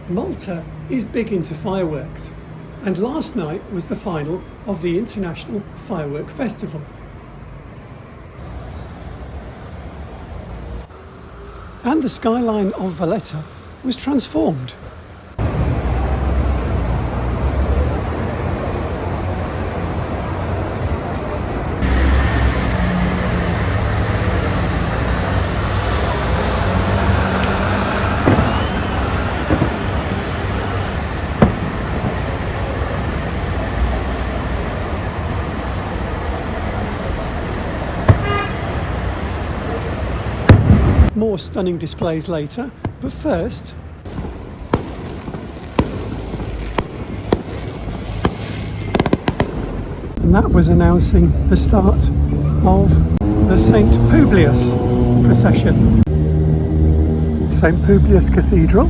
Malta is big into fireworks, and last night was the final of the International Fireworks Festival. And the skyline of Valletta was transformed. More stunning displays later, but first, and that was announcing the start of the St Publius procession. St Publius Cathedral.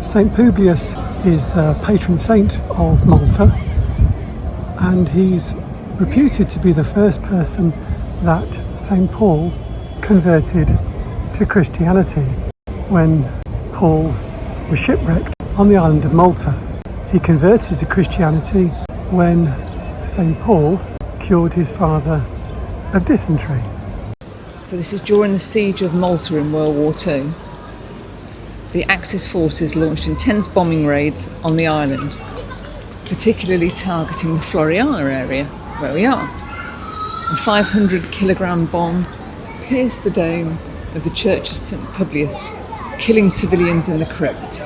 St Publius is the patron saint of Malta, and he's reputed to be the first person that St Paul converted to Christianity when Paul was shipwrecked on the island of Malta. He converted to Christianity when St Paul cured his father of dysentery. So this is during the siege of Malta in World War II. The Axis forces launched intense bombing raids on the island, particularly targeting the Floriana area where we are. A 500-kilogram bomb pierced the dome of the church of St Publius, killing civilians in the crypt,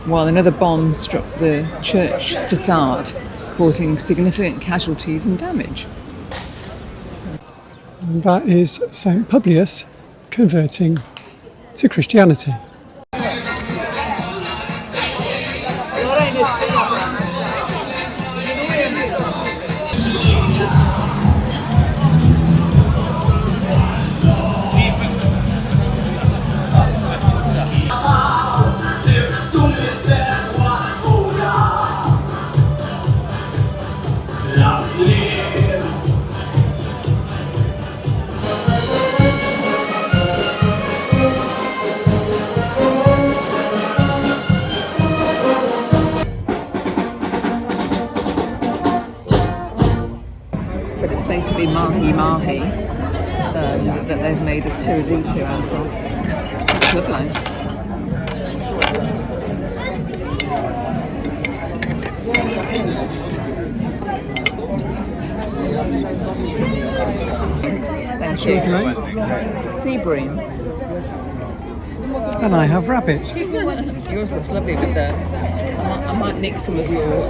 while another bomb struck the church facade, causing significant casualties and damage. And that is St Publius converting to Christianity. But it's basically mahi-mahi that they've made a tiramisu out of. It's lovely. Thank you. Sea bream. And I have rabbit. Yours looks lovely with the... I might nick some of your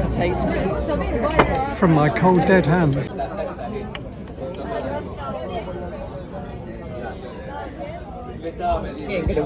potato. From my cold dead hands. Yeah, good.